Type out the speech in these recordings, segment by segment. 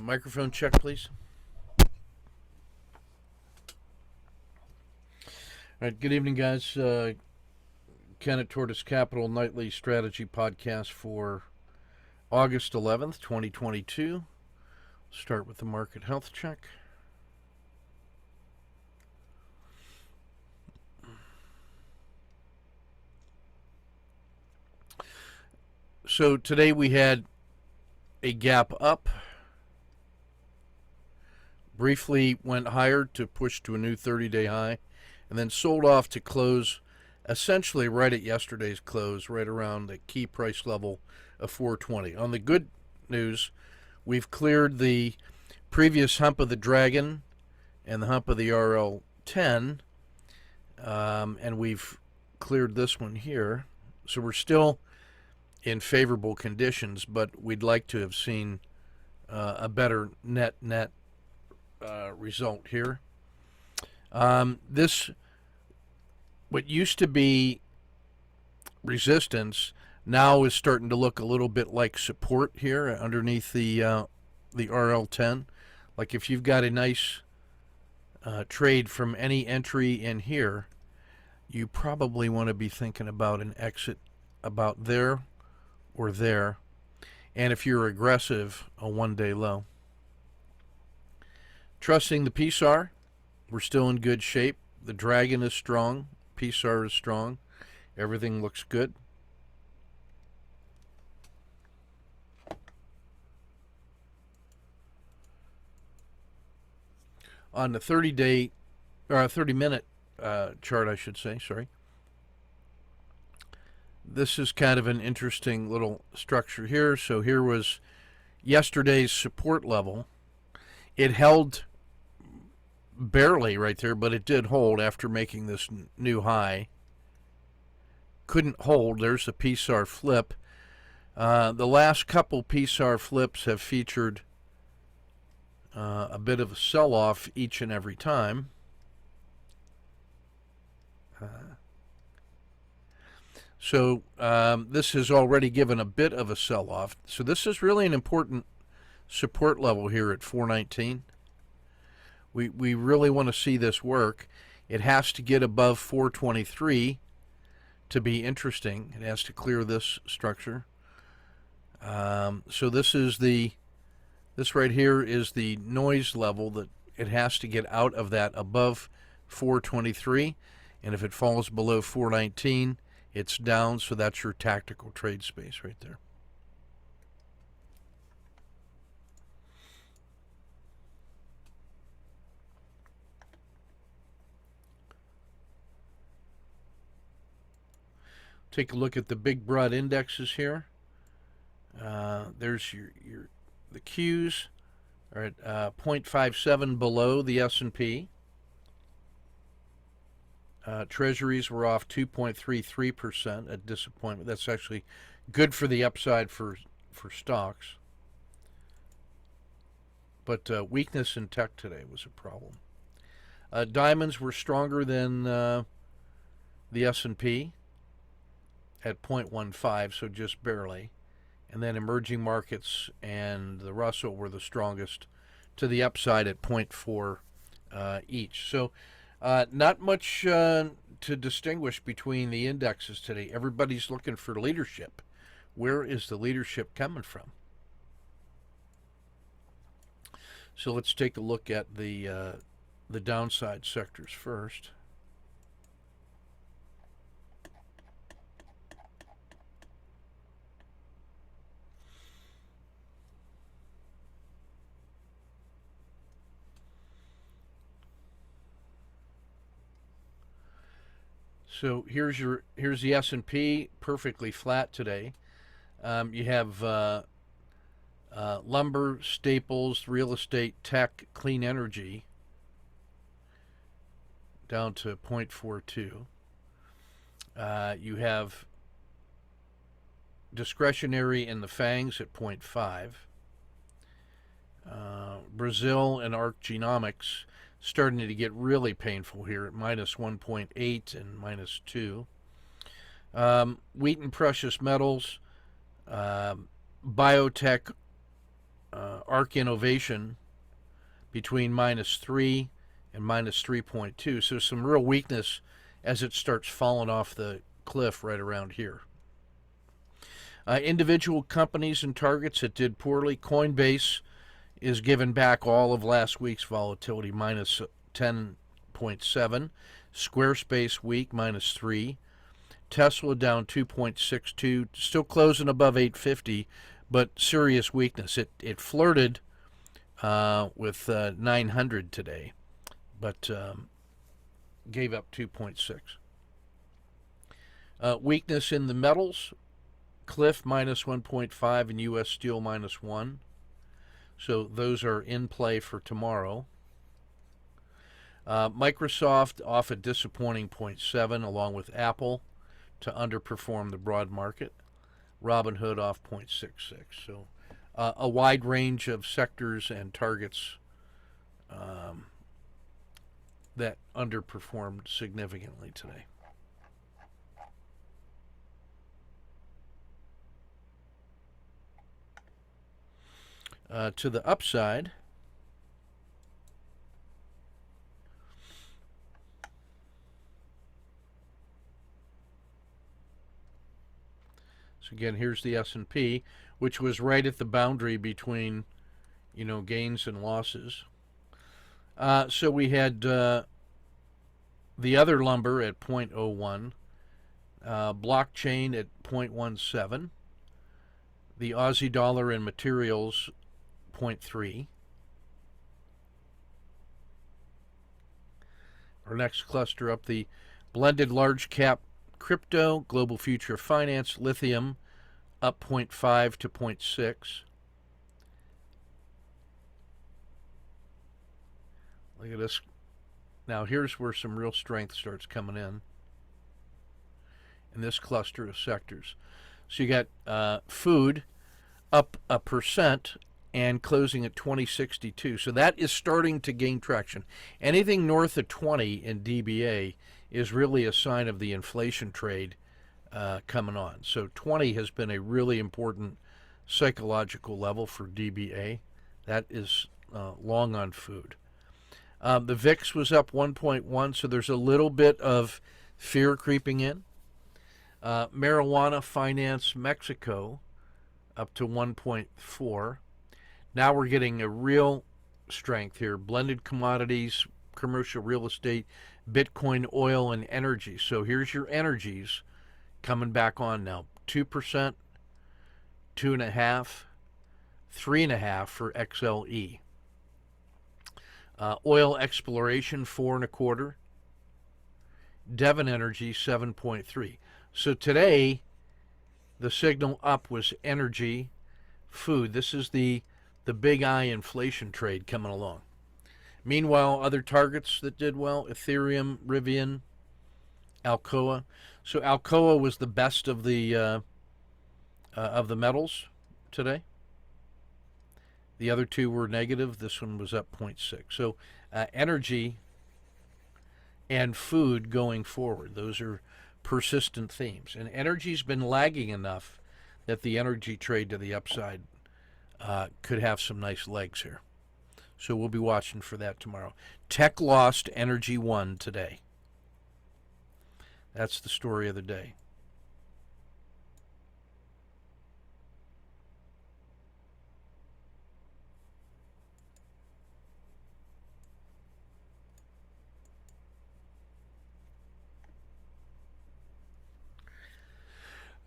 Microphone check, please. All right, good evening, guys. Ken at Tortoise Capital Nightly Strategy Podcast for August 11th, 2022. Start with the market health check. So today we had a gap up. Briefly went higher to push to a new 30-day high, and then sold off to close essentially right at yesterday's close, right around the key price level of 420. On the good news, we've cleared the previous hump of the dragon and the hump of the RL10, and we've cleared this one here. So we're still in favorable conditions, but we'd like to have seen a better net result here. This, what used to be resistance, now is starting to look a little bit like support here underneath the RL10. Like if you've got a nice trade from any entry in here, you probably want to be thinking about an exit about there or there, and if you're aggressive, a one-day low. Trusting the PSAR, we're still in good shape. The dragon is strong, PSAR is strong, everything looks good. On the 30-day, or 30-minute chart, I should say, sorry. This is kind of an interesting little structure here. So here was yesterday's support level. It held barely right there, but it did hold after making this new high. Couldn't hold. There's a PSAR flip. The last couple PSAR flips have featured a bit of a sell-off each and every time. So this has already given a bit of a sell-off. So this is really an important support level here at 419. We really want to see this work. It has to get above 423 to be interesting. It has to clear this structure. So this right here is the noise level that it has to get out of, that above 423. And if it falls below 419, it's down. So that's your tactical trade space right there. Take a look at the big broad indexes here. There's the Qs are at 0.57 below the S&P. Treasuries were off 2.33%, a disappointment. That's actually good for the upside for stocks. But weakness in tech today was a problem. Diamonds were stronger than the S&P at 0.15, so just barely. And then emerging markets and the Russell were the strongest to the upside at 0.4 each. So not much to distinguish between the indexes today. Everybody's looking for leadership. Where is the leadership coming from? So let's take a look at the downside sectors first. So here's the S&P, perfectly flat today. You have lumber, staples, real estate, tech, clean energy down to 0.42. You have discretionary in the FANGs at 0.5. Brazil and ARC Genomics starting to get really painful here at minus 1.8 and minus 2. Wheat and precious metals, biotech ARC Innovation between -3 and -3.2. So some real weakness as it starts falling off the cliff right around here. Individual companies and targets that did poorly. Coinbase is giving back all of last week's volatility, -10.7. Squarespace weak, -3. Tesla down 2.62, still closing above 850, but serious weakness. It flirted with 900 today, but gave up 2.6. Weakness in the metals. Cliff -1.5 and U.S. Steel -1. So those are in play for tomorrow. Microsoft off a disappointing 0.7 along with Apple to underperform the broad market. Robinhood off 0.66. So a wide range of sectors and targets that underperformed significantly today. To the upside, so again, here's the S&P, which was right at the boundary between, gains and losses. So we had the other lumber at 0.01, blockchain at 0.17, the Aussie dollar and materials 0.3. Our next cluster up, the blended large cap crypto, global future finance, lithium up 0.5 to 0.6. Look at this. Now here's where some real strength starts coming in this cluster of sectors. So you got food up 1% and closing at 2062. So that is starting to gain traction. Anything north of 20 in DBA is really a sign of the inflation trade coming on. So 20 has been a really important psychological level for DBA. That is long on food. The VIX was up 1.1, so there's a little bit of fear creeping in. Marijuana finance Mexico up to 1.4. Now we're getting a real strength here. Blended commodities, commercial real estate, Bitcoin, oil, and energy. So here's your energies coming back on now. 2%, 2.5%, 3.5% for XLE. Oil exploration 4.25. Devon Energy 7.3. So today the signal up was energy, food. This is the big I inflation trade coming along. Meanwhile, other targets that did well: Ethereum, Rivian, Alcoa. So Alcoa was the best of the metals today. The other two were negative. This one was up 0.6. So energy and food going forward, those are persistent themes. And energy's been lagging enough that the energy trade to the upside could have some nice legs here. So we'll be watching for that tomorrow. Tech lost, energy won today. That's the story of the day.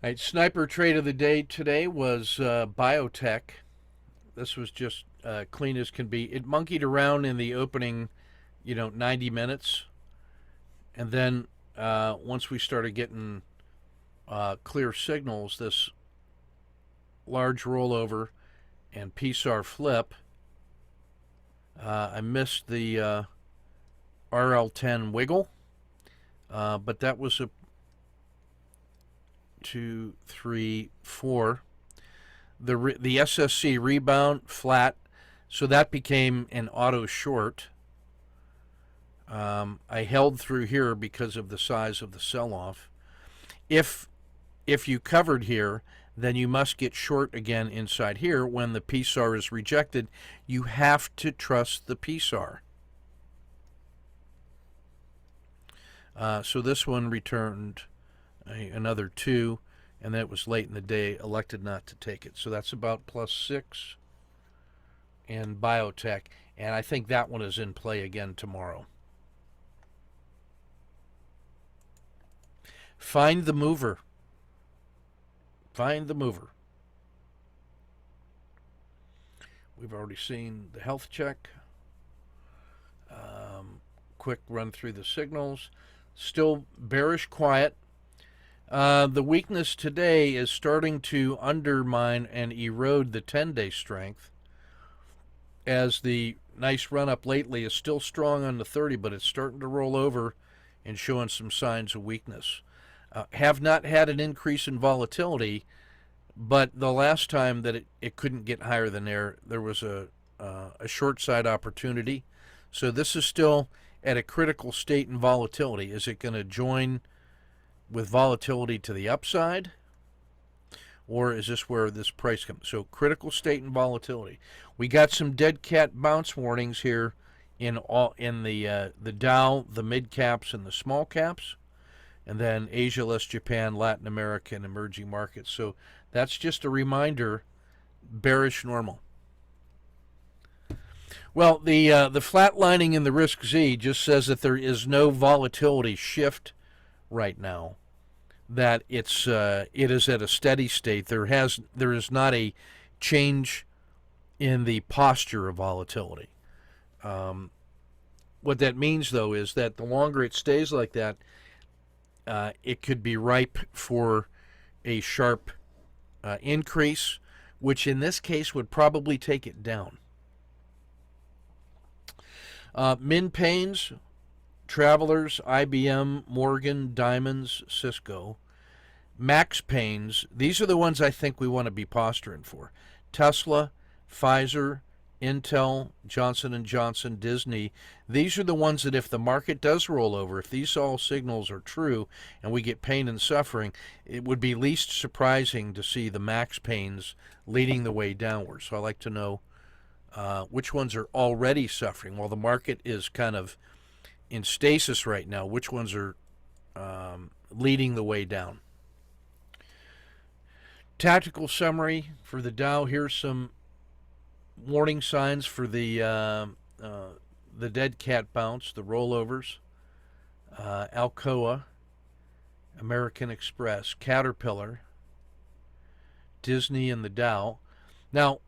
All right, sniper trade of the day today was biotech. This was just clean as can be. It monkeyed around in the opening, 90 minutes. And then once we started getting clear signals, this large rollover and PSAR flip, I missed the RL10 wiggle, but that was a 2, 3, 4. The SSC rebound flat, so that became an auto short. I held through here because of the size of the sell-off. If you covered here, then you must get short again inside here when the PSAR is rejected. You have to trust the PSAR. So this one returned another 2, and that was late in the day, elected not to take it. So that's about +6 in biotech, and I think that one is in play again tomorrow. Find the mover. Find the mover. We've already seen the health check. Quick run through the signals. Still bearish quiet. The weakness today is starting to undermine and erode the 10-day strength, as the nice run up lately is still strong on the 30, but it's starting to roll over and showing some signs of weakness. Have not had an increase in volatility, but the last time that it couldn't get higher than there was a short side opportunity. So this is still at a critical state in volatility. Is it going to join with volatility to the upside, or is this where this price comes? So critical state in volatility. We got some dead cat bounce warnings here in the Dow, the mid caps, and the small caps. And then Asia less Japan, Latin America, and emerging markets. So that's just a reminder, bearish normal. Well, the flatlining in the risk Z just says that there is no volatility shift right now, that it is at a steady state. There is not a change in the posture of volatility. What that means, though, is that the longer it stays like that, it could be ripe for a sharp increase, which in this case would probably take it down. Min Pains, Travelers, IBM, Morgan, Diamonds, Cisco. Max Pains, these are the ones I think we want to be posturing for. Tesla, Pfizer, Intel, Johnson & Johnson, Disney. These are the ones that if the market does roll over, if these all signals are true and we get pain and suffering, it would be least surprising to see the max pains leading the way downward. So I like to know which ones are already suffering. While the market is kind of in stasis right now, which ones are leading the way down. Tactical summary for the Dow. Here's some warning signs for the dead cat bounce, the rollovers. Alcoa, American Express, Caterpillar, Disney, and the Dow. Now,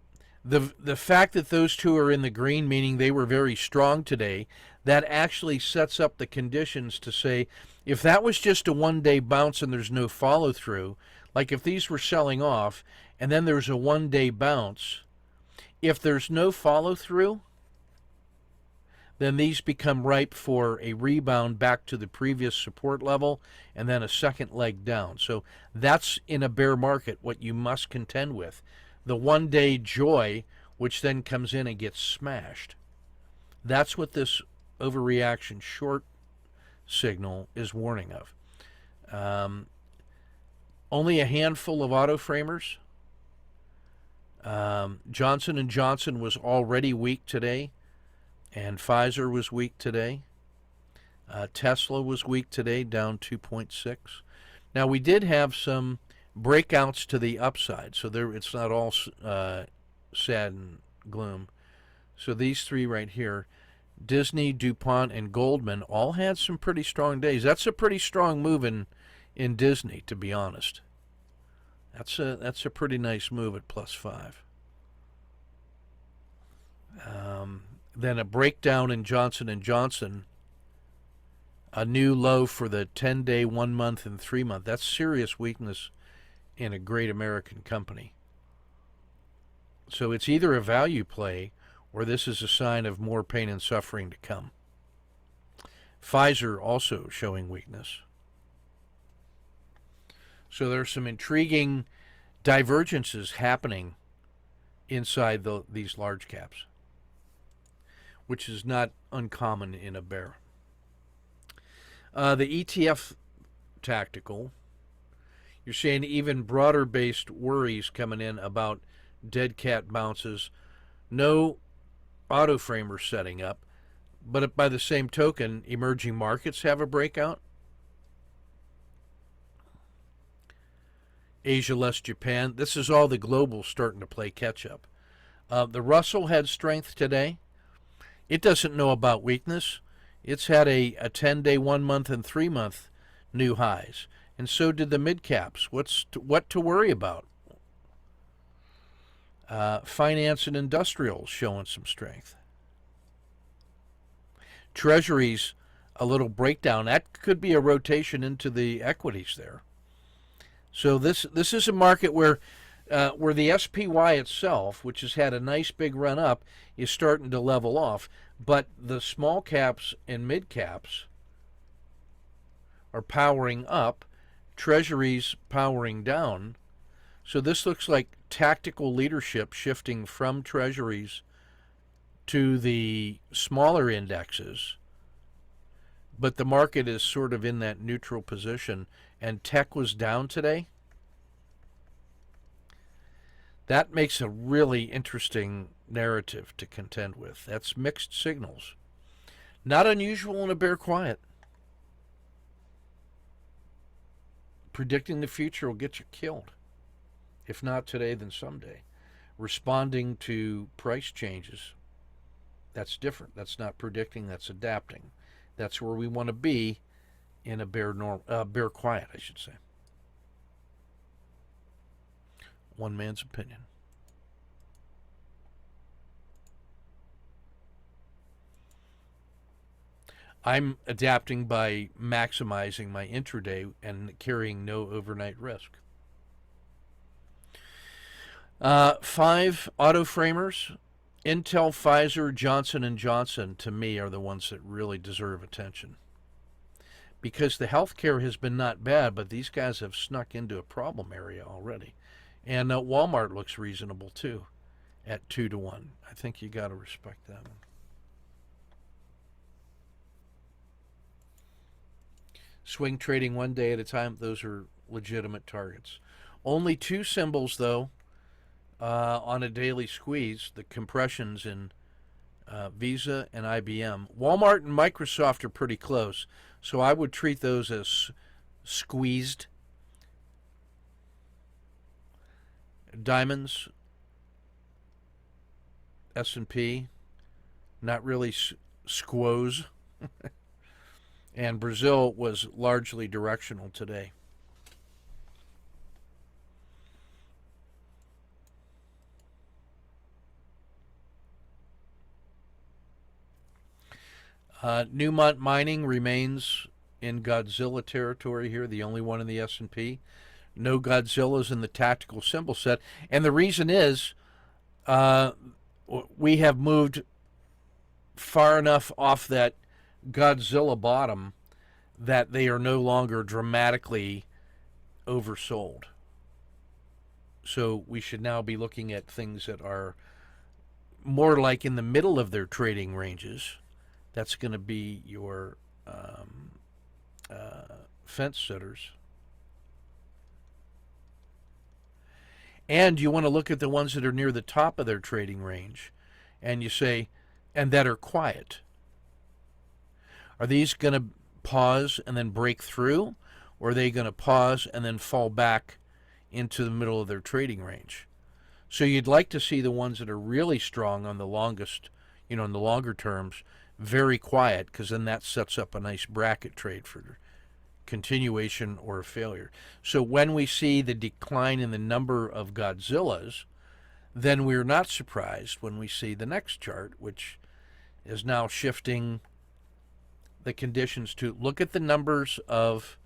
the fact that those two are in the green, meaning they were very strong today, that actually sets up the conditions to say, if that was just a one-day bounce and there's no follow-through, like if these were selling off and then there's a one-day bounce, if there's no follow-through, then these become ripe for a rebound back to the previous support level and then a second leg down. So that's, in a bear market, what you must contend with. The one-day joy, which then comes in and gets smashed. That's what this overreaction short signal is warning of. Only a handful of auto framers. Johnson & Johnson was already weak today, and Pfizer was weak today. Tesla was weak today, down 2.6. Now, we did have some breakouts to the upside, so it's not all sad and gloom. So these three right here, Disney, DuPont, and Goldman, all had some pretty strong days. That's a pretty strong move in Disney, to be honest. That's a pretty nice move at +5. Then a breakdown in Johnson & Johnson, a new low for the 10-day, 1 month, and 3 month. That's serious weakness in a great American company. So it's either a value play or this is a sign of more pain and suffering to come. Pfizer also showing weakness. So there's some intriguing divergences happening inside these large caps, which is not uncommon in a bear. The ETF tactical, You're seeing even broader based worries coming in about dead cat bounces. No auto framers setting up, but by the same token, emerging markets have a breakout. Asia less Japan. This is all the global starting to play catch up. The Russell had strength today. It doesn't know about weakness. It's had a 10-day, 1 month, and 3 month new highs. And so did the mid caps. What to worry about? Finance and industrials showing some strength. Treasuries, a little breakdown. That could be a rotation into the equities there. So this is a market where the SPY itself, which has had a nice big run up, is starting to level off. But the small caps and mid caps are powering up, treasuries powering down. So this looks like tactical leadership shifting from treasuries to the smaller indexes. But the market is sort of in that neutral position, and tech was down today. That makes a really interesting narrative to contend with. That's mixed signals. Not unusual in a bear quiet. Predicting the future will get you killed. If not today, then someday. Responding to price changes, that's different. That's not predicting, that's adapting. That's where we want to be in a bear quiet, I should say. One man's opinion. I'm adapting by maximizing my intraday and carrying no overnight risk. 5 auto framers, Intel, Pfizer, Johnson & Johnson, to me, are the ones that really deserve attention. Because the healthcare has been not bad, but these guys have snuck into a problem area already. And Walmart looks reasonable, too, at 2-1. I think you got to respect that one. Swing trading one day at a time, those are legitimate targets. Only 2 symbols, though, on a daily squeeze, the compressions in Visa and IBM. Walmart and Microsoft are pretty close, so I would treat those as squeezed. Diamonds, S&P, not really squoze. And Brazil was largely directional today. Newmont Mining remains in Godzilla territory here, the only one in the S&P. No Godzillas in the tactical symbol set. And the reason is we have moved far enough off that Godzilla bottom that they are no longer dramatically oversold. So we should now be looking at things that are more like in the middle of their trading ranges. That's going to be your fence sitters. And you want to look at the ones that are near the top of their trading range, and you say, and that are quiet. Are these going to pause and then break through, or are they going to pause and then fall back into the middle of their trading range? So you'd like to see the ones that are really strong on the longest, in the longer terms, very quiet, because then that sets up a nice bracket trade for continuation or failure. So when we see the decline in the number of Godzillas, then we're not surprised when we see the next chart, which is now shifting the conditions to look at the numbers of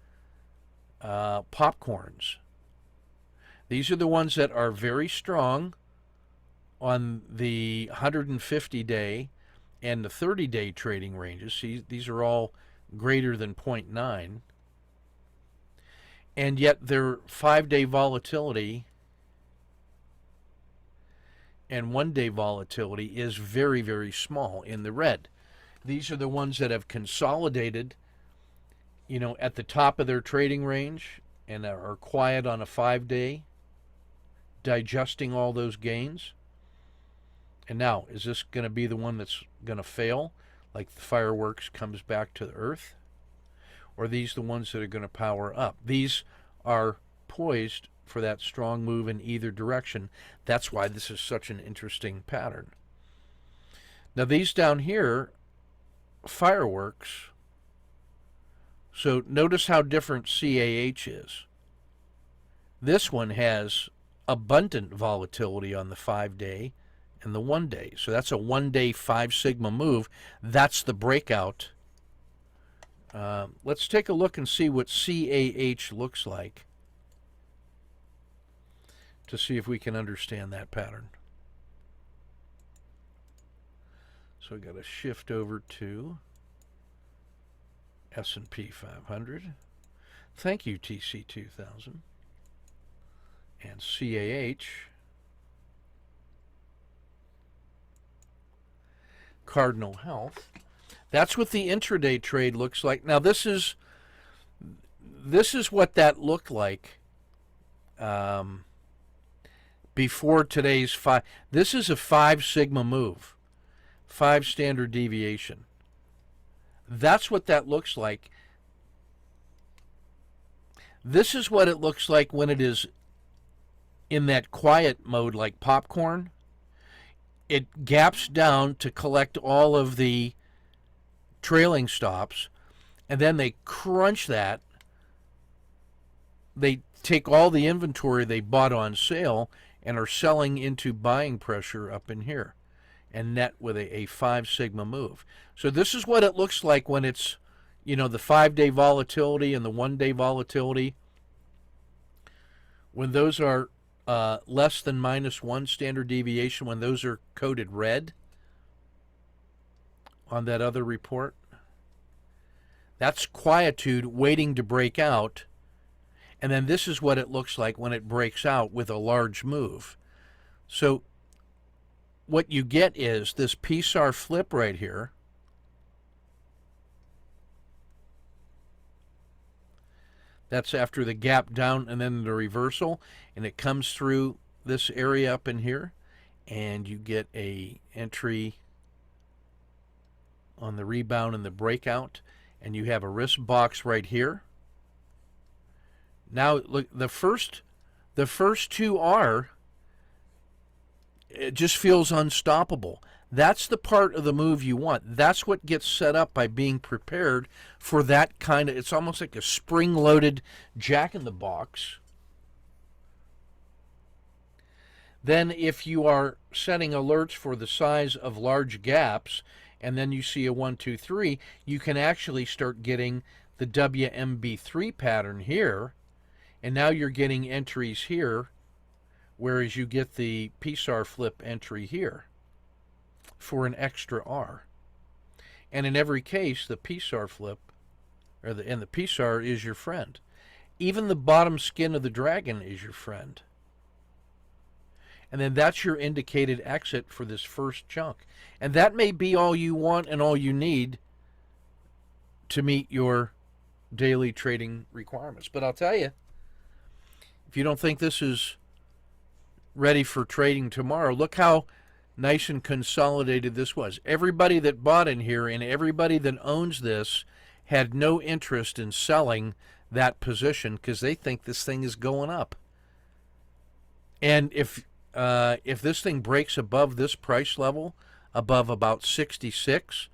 popcorns. These are the ones that are very strong on the 150-day and the 30-day trading ranges. See, these are all greater than 0.9. And yet their 5-day volatility and 1-day volatility is very, very small in the red. These are the ones that have consolidated, at the top of their trading range and are quiet on a 5-day, digesting all those gains. And now, is this going to be the one that's going to fail, like the fireworks comes back to the earth? Or are these the ones that are going to power up? These are poised for that strong move in either direction. That's why this is such an interesting pattern. Now these down here, fireworks. So notice how different CAH is. This one has abundant volatility on the 5-day and the 1-day. So that's a 1-day 5 sigma move. That's the breakout. Let's take a look and see what CAH looks like to see if we can understand that pattern. So we got to shift over to S&P 500. Thank you, TC 2000. And CAH. Cardinal Health. That's what the intraday trade looks like. Now this is what that looked like before today's 5. This is a 5 sigma move, 5 standard deviation. That's what that looks like. This is what it looks like when it is in that quiet mode, like popcorn. It gaps down to collect all of the trailing stops, and then they crunch that. They take all the inventory they bought on sale and are selling into buying pressure up in here and net with a 5 sigma move. So this is what it looks like when it's, the 5-day volatility and the 1-day volatility. When those are less than -1 standard deviation, when those are coded red on that other report, that's quietude waiting to break out. And then this is what it looks like when it breaks out with a large move. So what you get is this PSAR flip right here. That's after the gap down and then the reversal, and it comes through this area up in here, and you get a entry on the rebound and the breakout, and you have a risk box right here. Now look, the first two are, it just feels unstoppable. That's the part of the move you want. That's what gets set up by being prepared for that kind of, it's almost like a spring-loaded jack-in-the-box. Then if you are setting alerts for the size of large gaps, and then you see a 1, 2, 3, you can actually start getting the WMB3 pattern here, and now you're getting entries here, whereas you get the PSAR flip entry here for an extra R. And in every case, the PSAR flip, and the PSAR is your friend. Even the bottom skin of the dragon is your friend. And then that's your indicated exit for this first chunk. And that may be all you want and all you need to meet your daily trading requirements. But I'll tell you, if you don't think this is ready for trading tomorrow, look how nice and consolidated this was. Everybody that bought in here and everybody that owns this had no interest in selling that position because they think this thing is going up. And if this thing breaks above this price level, above about 66,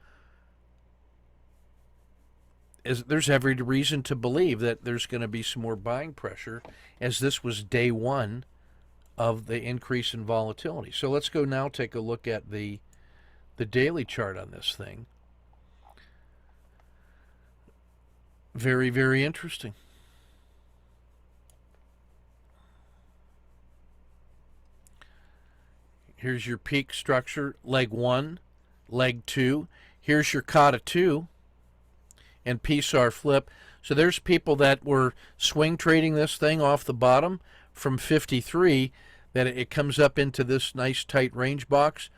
there's every reason to believe that there's going to be some more buying pressure, as this was day one of the increase in volatility. So let's go now take a look at the daily chart on this thing. Very, very interesting. Here's your peak structure, leg 1, leg 2. Here's your kata 2 and PSAR flip. So there's people that were swing trading this thing off the bottom from 53, that it comes up into this nice tight range box,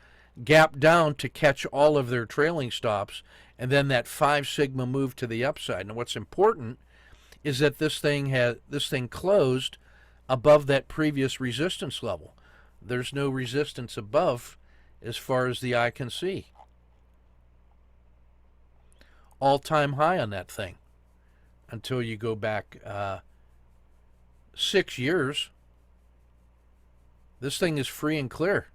gap down to catch all of their trailing stops, and then that 5 sigma move to the upside. Now what's important is that this thing closed above that previous resistance level. There's no resistance above as far as the eye can see. All-time high on that thing until you go back 6 years. This thing is free and clear.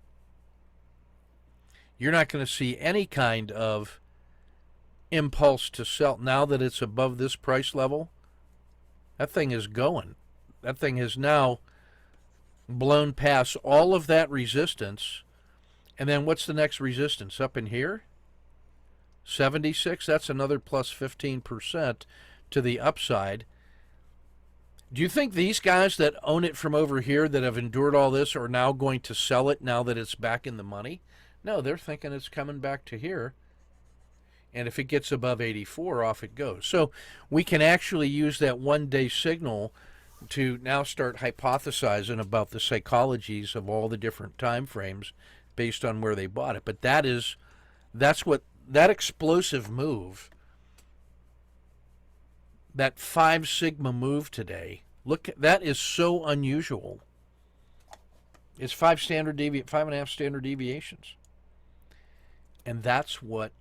You're not going to see any kind of impulse to sell now that it's above this price level. That thing is going. That thing has now blown past all of that resistance. And then what's the next resistance? Up in here? 76? That's another plus 15% to the upside. Do you think these guys that own it from over here that have endured all this are now going to sell it now that it's back in the money? No, they're thinking it's coming back to here. And if it gets above 84, off it goes. So we can actually use that one-day signal to now start hypothesizing about the psychologies of all the different time frames based on where they bought it. But that's what that explosive move, that 5 sigma move today, look, that is so unusual. It's 5.5 standard deviations. And that's what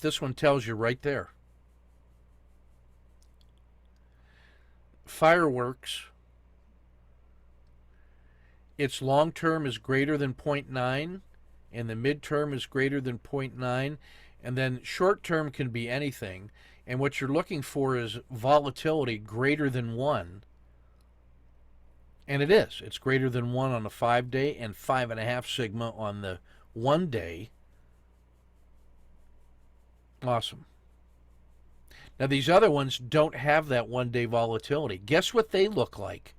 this one tells you right there. Fireworks, its long term is greater than 0.9, and the midterm is greater than 0.9, and then short term can be anything. And what you're looking for is volatility greater than 1. And it is. It's greater than 1 on the 5-day and 5.5 sigma on the 1-day. Awesome. Now, these other ones don't have that 1-day volatility. Guess what they look like?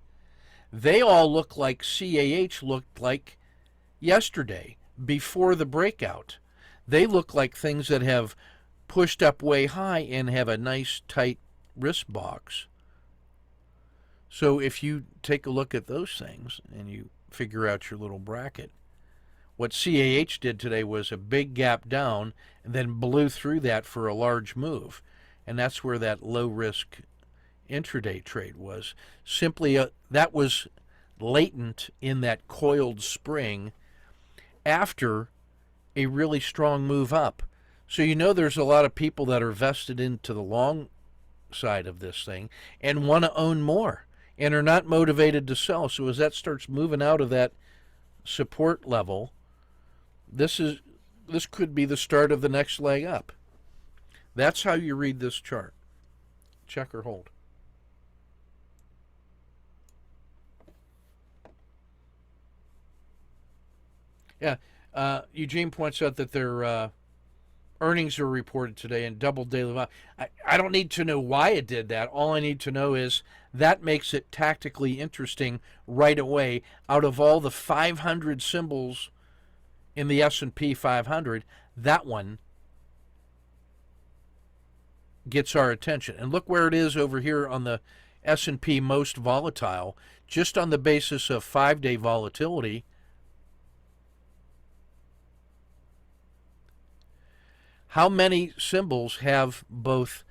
They all look like CAH looked like yesterday, before the breakout. They look like things that have pushed up way high and have a nice, tight risk box. So if you take a look at those things and you figure out your little bracket, what CAH did today was a big gap down and then blew through that for a large move. And that's where that low risk intraday trade was. Simply that was latent in that coiled spring after a really strong move up. So you know there's a lot of people that are vested into the long side of this thing and want to own more and are not motivated to sell. So as that starts moving out of that support level, this could be the start of the next leg up. That's how you read this chart. Check or hold. Yeah, Eugene points out that their earnings are reported today in double daily volume. I don't need to know why it did that. All I need to know is that makes it tactically interesting right away. Out of all the 500 symbols in the S&P 500, that one gets our attention. And look where it is over here on the S&P most volatile, just on the basis of 5-day volatility. How many symbols have both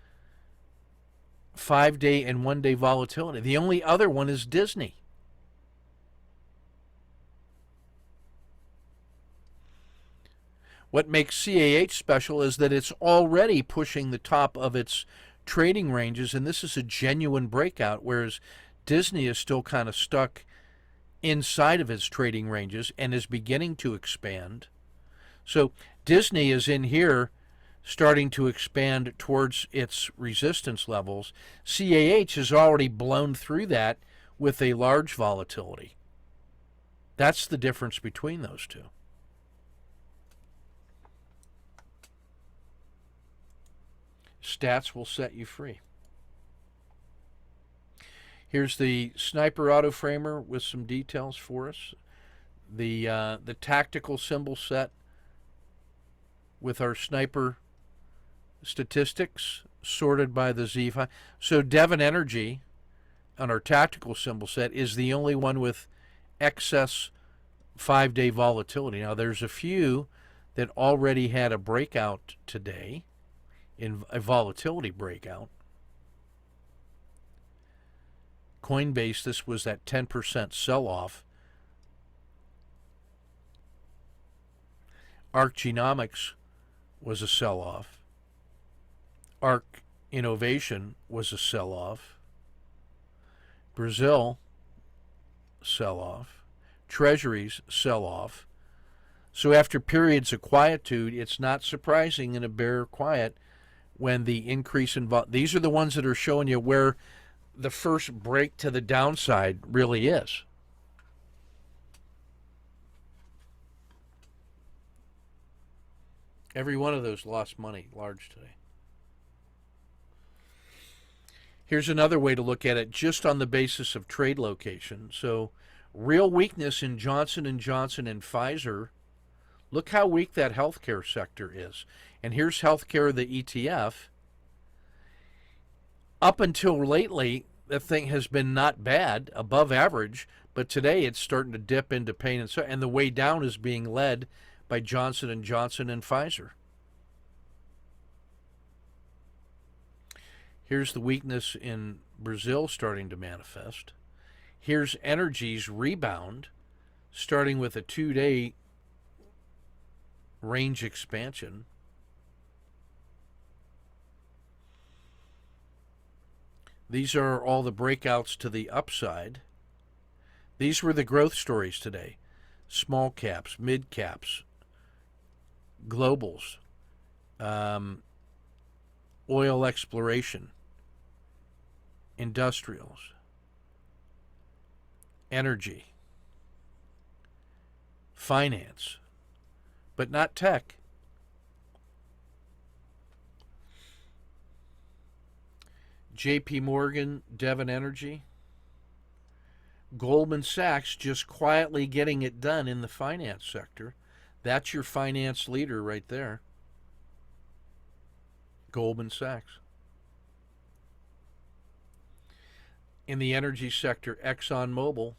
5-day and 1-day volatility? The only other one is Disney. What makes CAH special is that it's already pushing the top of its trading ranges, and this is a genuine breakout, whereas Disney is still kind of stuck inside of its trading ranges and is beginning to expand. So Disney is in here starting to expand towards its resistance levels. CAH has already blown through that with a large volatility. That's the difference between those two. Stats will set you free. Here's the Sniper Auto Framer with some details for us. The tactical symbol set with our Sniper statistics sorted by the Z5. So Devon Energy on our tactical symbol set is the only one with excess 5-day volatility. Now, there's a few that already had a breakout today, in a volatility breakout. Coinbase, this was that 10% sell-off. Arc Genomics was a sell-off. Arc Innovation was a sell-off. Brazil, sell-off. Treasuries, sell-off. So after periods of quietude, it's not surprising in a bear quiet when the increase in these are the ones that are showing you where the first break to the downside really is. Every one of those lost money large today. Here's another way to look at it just on the basis of trade location. So real weakness in Johnson & Johnson and Pfizer. Look how weak that healthcare sector is. And here's healthcare, the ETF. Up until lately, the thing has been not bad, above average, but today it's starting to dip into pain, and the way down is being led by Johnson & Johnson and Pfizer. Here's the weakness in Brazil starting to manifest. Here's energy's rebound, starting with a 2-day range expansion. These are all the breakouts to the upside. These were the growth stories today. Small caps, mid caps, globals, oil exploration, industrials, energy, finance, but not tech. JP Morgan, Devon Energy, Goldman Sachs just quietly getting it done in the finance sector. That's your finance leader right there. Goldman Sachs. In the energy sector, ExxonMobil,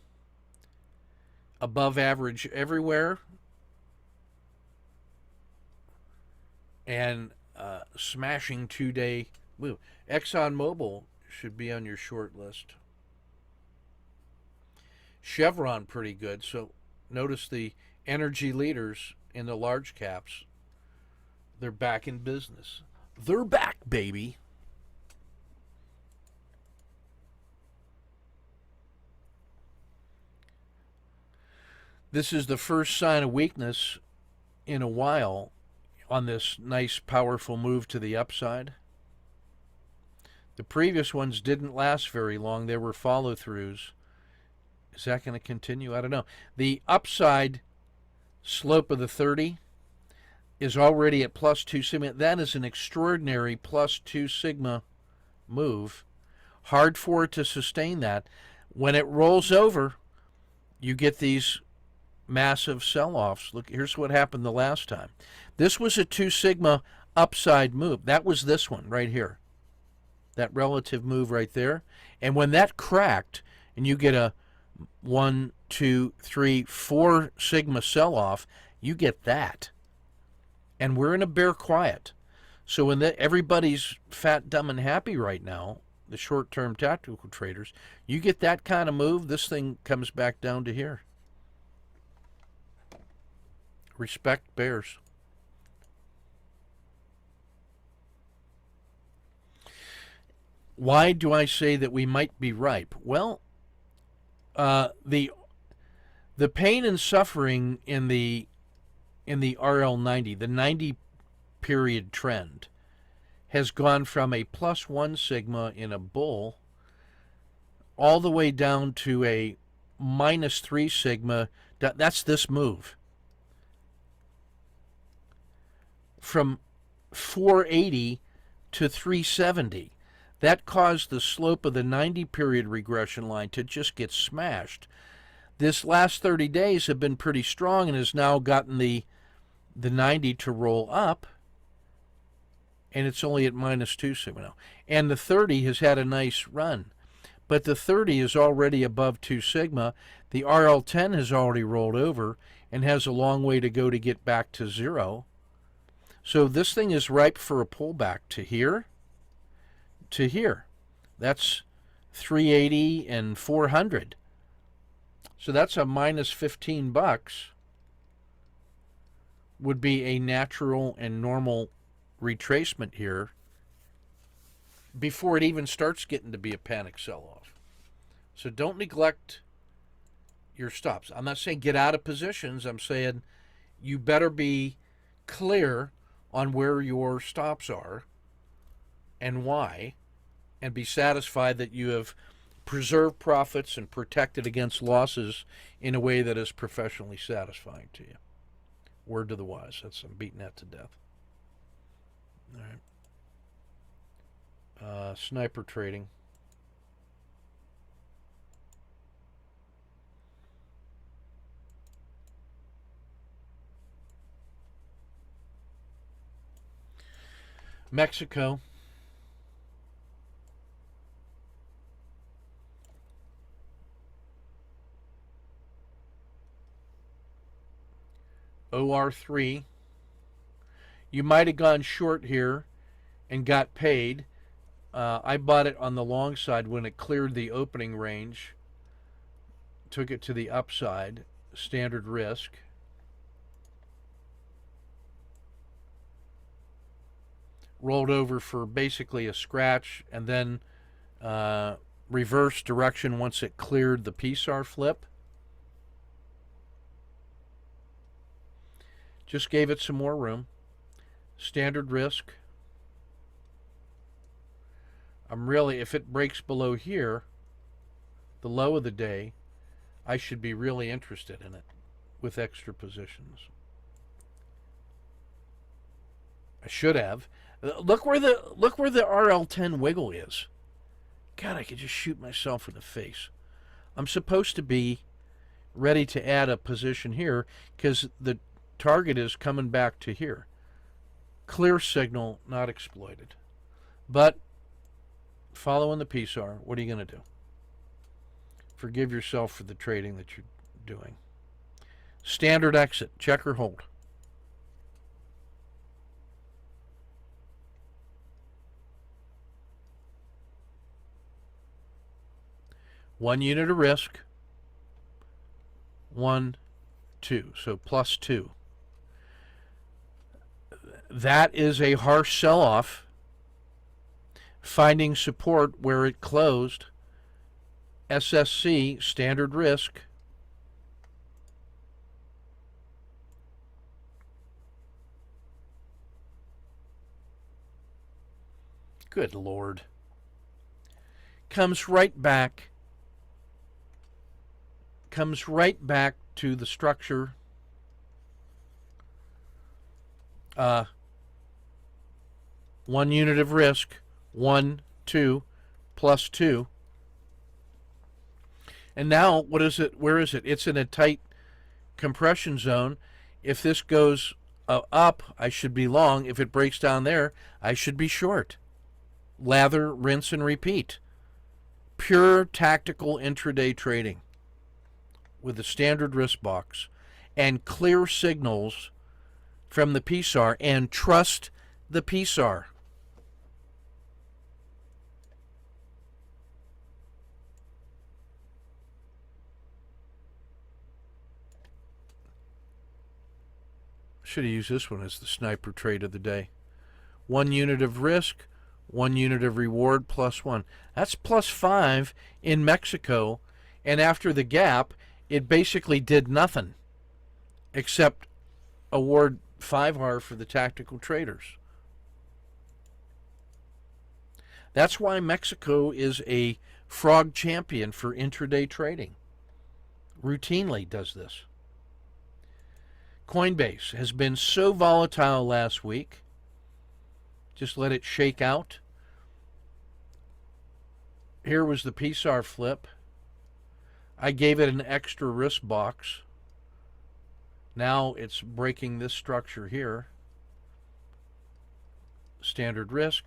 above average everywhere, and smashing 2-day move. ExxonMobil should be on your short list. Chevron pretty good. So notice the energy leaders in the large caps. They're back in business. They're back, baby. This is the first sign of weakness in a while on this nice, powerful move to the upside. The previous ones didn't last very long. They were follow-throughs. Is that going to continue? I don't know. The upside slope of the 30 is already at plus 2 sigma. That is an extraordinary plus 2 sigma move. Hard for it to sustain that. When it rolls over, you get these massive sell-offs. Look, here's what happened the last time. This was a 2 sigma upside move. That was this one right here. That relative move right there. And when that cracked and you get a 1, 2, 3, 4 sigma sell-off, you get that. And we're in a bear quiet. So when everybody's fat, dumb, and happy right now, the short-term tactical traders, you get that kind of move, this thing comes back down to here. Respect bears. Why do I say that we might be ripe? Well, the pain and suffering in the RL90, the 90 period trend, has gone from a plus 1 sigma in a bull all the way down to a minus 3 sigma. That's this move. From 480 to 370. That caused the slope of the 90 period regression line to just get smashed. This last 30 days have been pretty strong and has now gotten the 90 to roll up, and it's only at minus 2 sigma now. And the 30 has had a nice run. but the 30 is already above 2 sigma. The RL10 has already rolled over and has a long way to go to get back to 0. So this thing is ripe for a pullback to here, to here. That's 380 and 400. So that's a minus 15 bucks would be a natural and normal retracement here before it even starts getting to be a panic sell-off. So don't neglect your stops. I'm not saying get out of positions. I'm saying you better be clear on where your stops are and why, and be satisfied that you have preserved profits and protected against losses in a way that is professionally satisfying to you. Word to the wise. I'm beating that to death. All right. Sniper trading. Mexico. OR3. You might have gone short here and got paid. I bought it on the long side when it cleared the opening range. Took it to the upside. Standard risk. Rolled over for basically a scratch and then reverse direction once it cleared the PSAR flip. Just gave it some more room. Standard risk. If it breaks below here, the low of the day, I should be really interested in it with extra positions. I should have. Look where the RL10 wiggle is. God, I could just shoot myself in the face. I'm supposed to be ready to add a position here because the target is coming back to here. Clear signal, not exploited. But following the PSAR, what are you going to do? Forgive yourself for the trading that you're doing. Standard exit, check or hold. One unit of risk. 1, 2. So plus 2. That is a harsh sell-off. Finding support where it closed. SSC, standard risk. Good Lord. Comes right back to the structure. One unit of risk. 1, 2, plus 2. And now, what is it? Where is it? It's in a tight compression zone. If this goes up, I should be long. If it breaks down there, I should be short. Lather, rinse, and repeat. Pure tactical intraday trading with a standard risk box and clear signals from the PSAR, and trust the PSAR. Should have used this one as the sniper trade of the day. 1 unit of risk, 1 unit of reward, plus 1. That's plus 5 in Mexico, and after the gap, it basically did nothing except award 5R for the tactical traders. That's why Mexico is a frog champion for intraday trading. Routinely does this. Coinbase has been so volatile last week. Just let it shake out. Here was the PSAR flip. I gave it an extra risk box. Now it's breaking this structure here. Standard risk.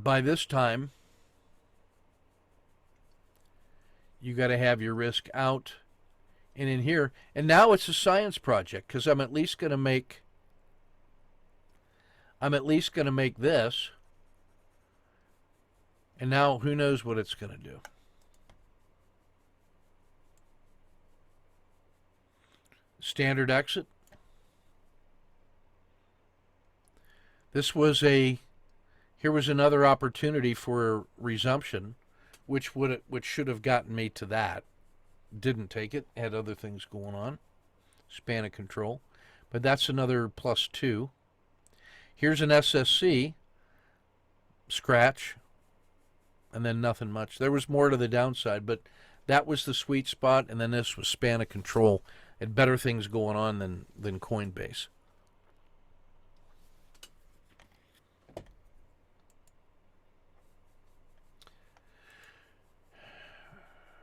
by this time, you got to have your risk out and in here. And now it's a science project, because I'm at least going to make this. And now who knows what it's going to do. Standard exit. Here was another opportunity for resumption, which should have gotten me to that. Didn't take it, had other things going on. Span of control. But that's another +2. Here's an SSC, scratch, and then nothing much. There was more to the downside, but that was the sweet spot, and then this was span of control. Had better things going on than Coinbase.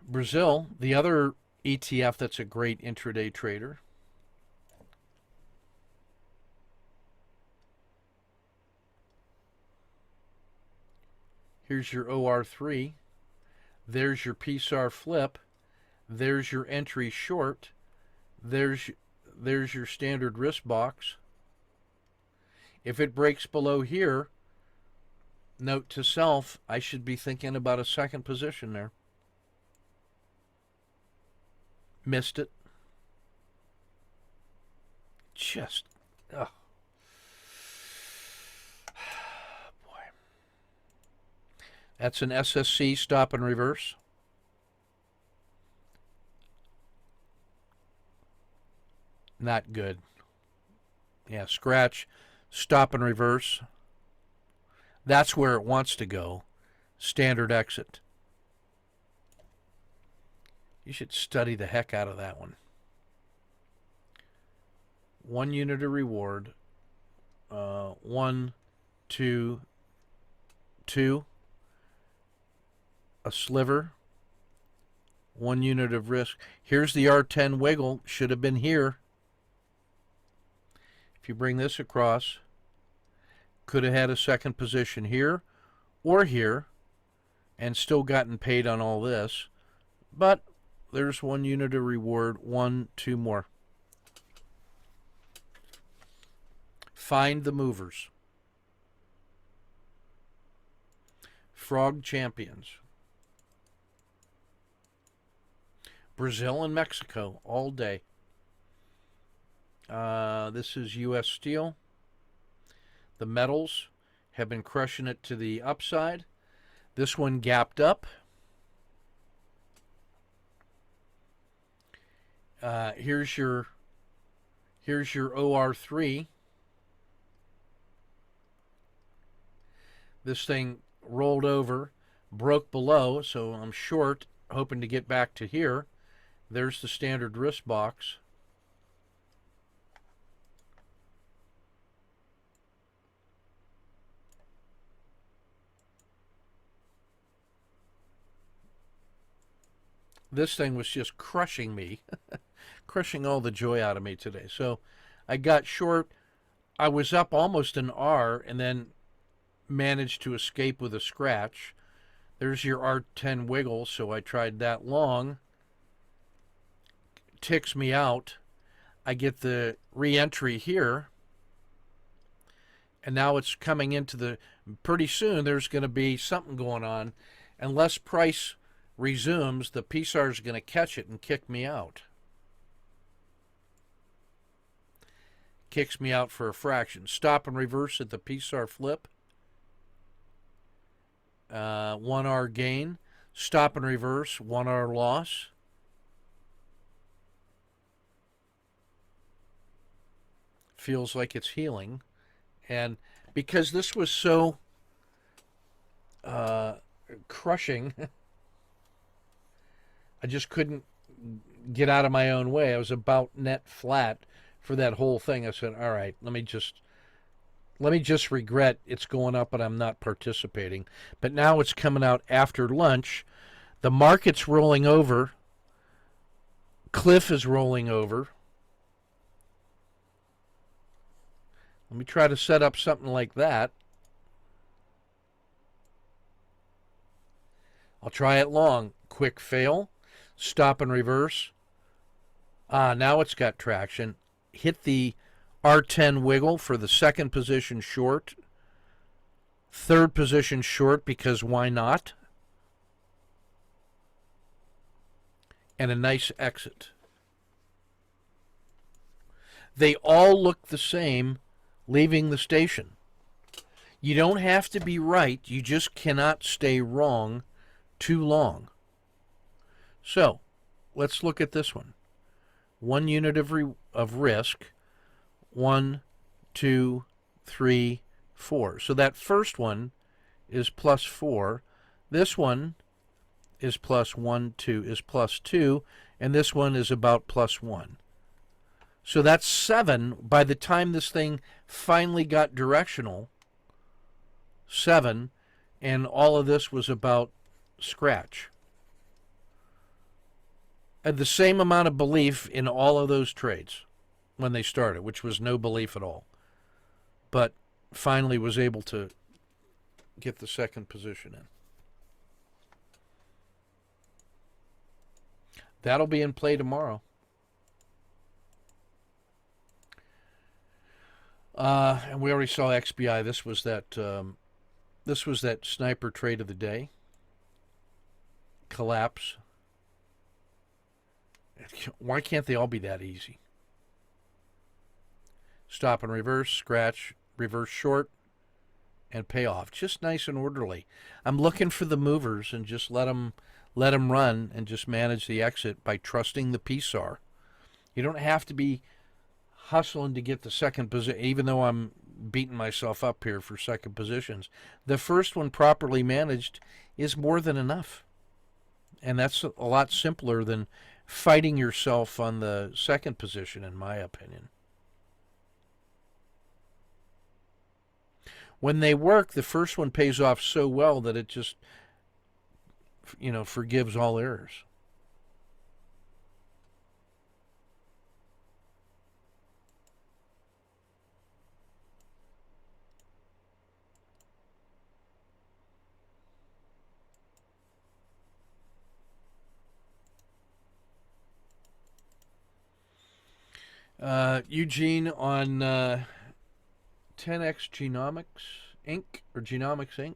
Brazil, the other ETF that's a great intraday trader. Here's your OR3. There's your PSAR flip. There's your entry short. There's your standard risk box. If it breaks below here, note to self, I should be thinking about a second position there. Missed it. Just, oh. Boy. That's an SSC stop and reverse. Not good. Yeah, scratch, stop and reverse. That's where it wants to go. Standard exit. You should study the heck out of that one. 1 unit of reward. 1, 2, 2. A sliver. 1 unit of risk. Here's the R10 wiggle. Should have been here. If you bring this across, could have had a second position here or here and still gotten paid on all this. But there's 1 unit of reward. 1, 2 more. Find the movers. Frog champions. Brazil and Mexico all day. This is U.S. Steel. The metals have been crushing it to the upside. This one gapped up. Here's your OR3. This thing rolled over, broke below, so I'm short, hoping to get back to here. There's the standard risk box. This thing was just crushing me, crushing all the joy out of me today. So I got short. I was up almost an R and then managed to escape with a scratch. There's your R10 wiggle, so I tried that long. Ticks me out. I get the re-entry here. And now it's coming into the... Pretty soon there's going to be something going on. Unless price resumes, the PSAR is going to catch it and kick me out. Kicks me out for a fraction. Stop and reverse at the PSAR flip. 1R gain. Stop and reverse. 1R loss. Feels like it's healing. And because this was so crushing, I just couldn't get out of my own way. I was about net flat for that whole thing. I said, all right, let me just regret it's going up and I'm not participating. But now it's coming out after lunch. The market's rolling over. Cliff is rolling over. Let me try to set up something like that. I'll try it long. Quick fail. Stop and reverse. Now it's got traction. Hit the R10 wiggle for the second position short. Third position short, because why not? And a nice exit. They all look the same leaving the station. You don't have to be right. You just cannot stay wrong too long. So, let's look at this one. 1 unit of risk. 1, 2, 3, 4. So that first one is plus 4. This one is plus 1, 2, is plus 2. And this one is about plus 1. So that's 7. By the time this thing finally got directional, 7. And all of this was about scratch. Had the same amount of belief in all of those trades when they started, which was no belief at all. But finally was able to get the second position in. That'll be in play tomorrow. And we already saw XBI. This was that sniper trade of the day. Collapse. Why can't they all be that easy? Stop and reverse, scratch, reverse short, and pay off. Just nice and orderly. I'm looking for the movers and just let them run and just manage the exit by trusting the PSAR. You don't have to be hustling to get the second position, even though I'm beating myself up here for second positions. The first one properly managed is more than enough. And that's a lot simpler than fighting yourself on the second position, in my opinion. When they work, the first one pays off so well that it just, forgives all errors. Eugene on 10X Genomics Inc. or Genomics Inc.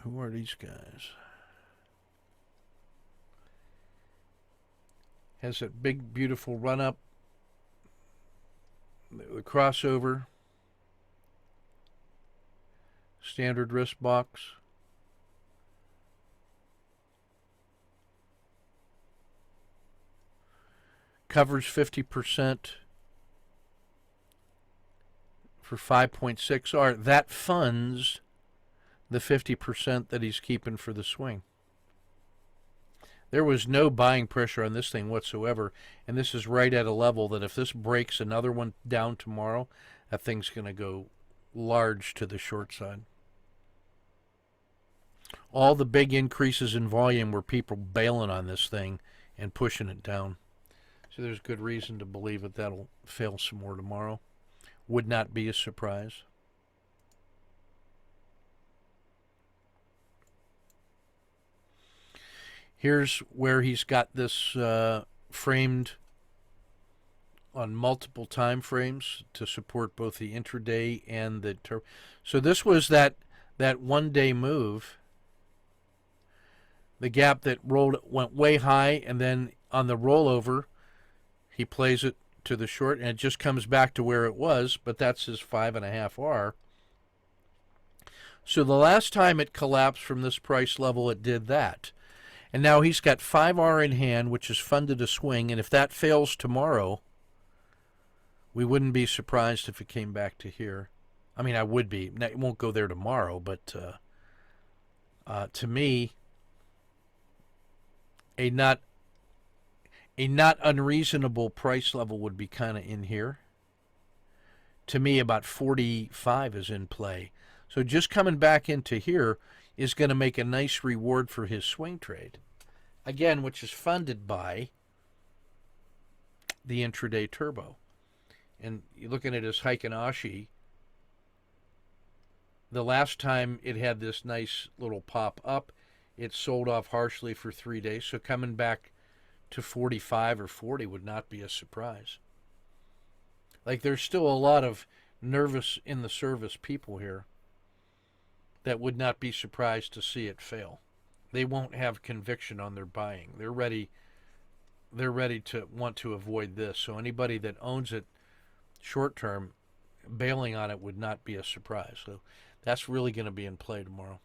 Who are these guys? Has that big, beautiful run up. The crossover. Standard risk box. Covers 50% for 5.6R. That funds the 50% that he's keeping for the swing. There was no buying pressure on this thing whatsoever, and this is right at a level that if this breaks another one down tomorrow, that thing's going to go large to the short side. All the big increases in volume were people bailing on this thing and pushing it down. So there's good reason to believe that that'll fail some more tomorrow. Would not be a surprise. Here's where he's got this framed on multiple time frames to support both the intraday and the so this was that 1 day move. The gap that went way high, and then on the rollover he plays it to the short, and it just comes back to where it was, but that's his 5.5R. So the last time it collapsed from this price level, it did that. And now he's got 5R in hand, which is funded a swing, and if that fails tomorrow, we wouldn't be surprised if it came back to here. I mean, I would be. It won't go there tomorrow, but to me, a not unreasonable price level would be kind of in here. To me, about 45 is in play. So just coming back into here is going to make a nice reward for his swing trade. Again, which is funded by the intraday turbo. And you're looking at his Heiken-Ashi, The last time it had this nice little pop up, it sold off harshly for 3 days. So coming back to 45 or 40 would not be a surprise. Like, there's still a lot of nervous in the service people here that would not be surprised to see it fail. They won't have conviction on their buying. They're ready to want to avoid this. So anybody that owns it short term, bailing on it would not be a surprise. So that's really going to be in play tomorrow.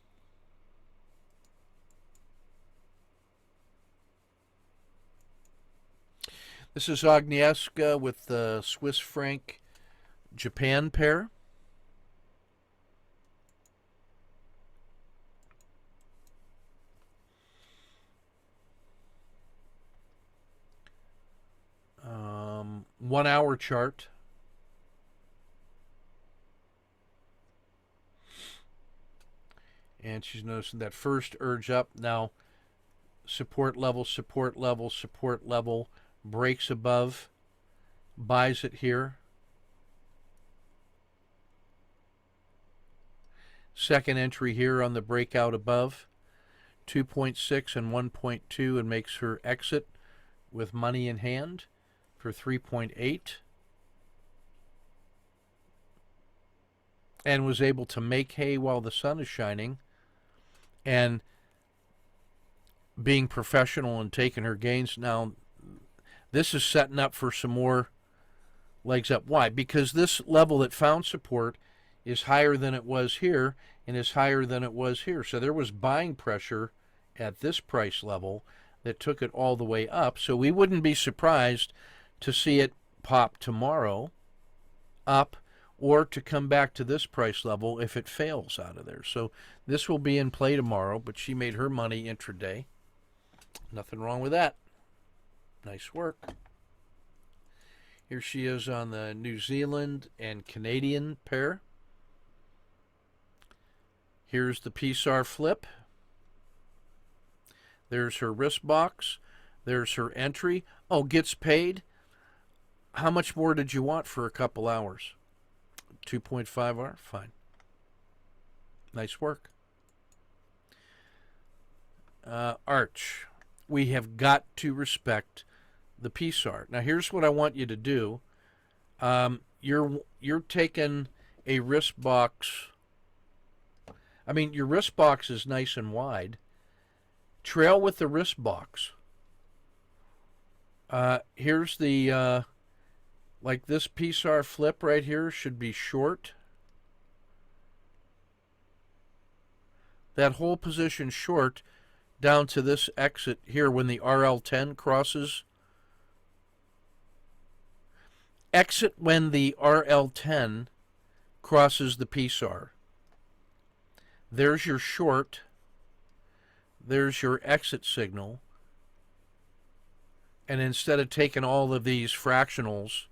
This is Agnieszka with the Swiss franc Japan pair. Um, 1 hour chart. And she's noticing that first urge up. Now, support level, support level, support level. Breaks above. Buys it here. Second entry here on the breakout above. 2.6 and 1.2, and makes her exit with money in hand for 3.8. And was able to make hay while the sun is shining. And being professional and taking her gains. Now, this is setting up for some more legs up. Why? Because this level that found support is higher than it was here and is higher than it was here. So there was buying pressure at this price level that took it all the way up. So we wouldn't be surprised to see it pop tomorrow up, or to come back to this price level if it fails out of there. So this will be in play tomorrow, but she made her money intraday. Nothing wrong with that. Nice work. Here she is on the New Zealand and Canadian pair. Here's the PSAR flip. There's her risk box. There's her entry. Oh, gets paid. How much more did you want for a couple hours? 2.5 hour? Fine. Nice work. Arch. We have got to respect the PSAR. Now, here's what I want you to do. You're taking a wrist box. I mean, your wrist box is nice and wide. Trail with the wrist box. Here's the, like this PSAR flip right here should be short. That whole position short down to this exit here when the RL10 crosses. Exit when the RL10 crosses the PSAR. There's your short. There's your exit signal. And instead of taking all of these fractionals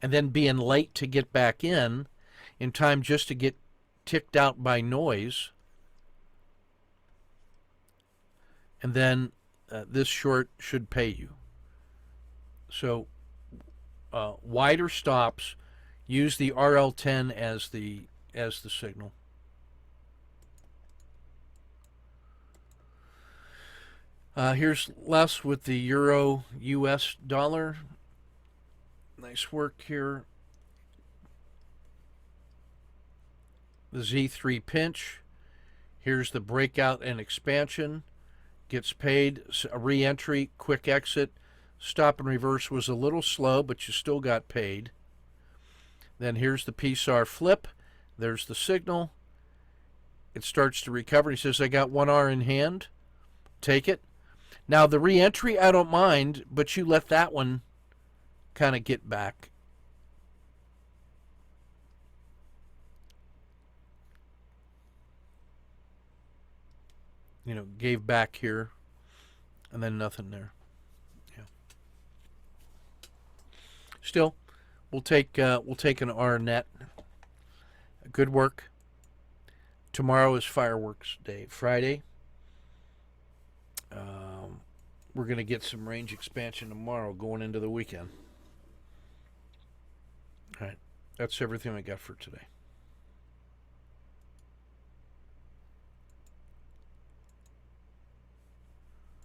and then being late to get back in time just to get ticked out by noise, and then this short should pay you. So wider stops, use the RL10 as the signal. Here's Les with the Euro US dollar. Nice work here. The Z3 pinch. Here's the breakout and expansion. Gets paid. A re-entry, quick exit. Stop and reverse was a little slow, but you still got paid. Then here's the PSAR flip. There's the signal. It starts to recover. He says, I got 1 hour in hand. Take it. Now, the re-entry, I don't mind, but you let that one kind of get back. You know, gave back here, and then nothing there. Yeah. Still, we'll take an R net. Good work. Tomorrow is fireworks day. Friday. We're going to get some range expansion tomorrow going into the weekend. All right. That's everything I got for today.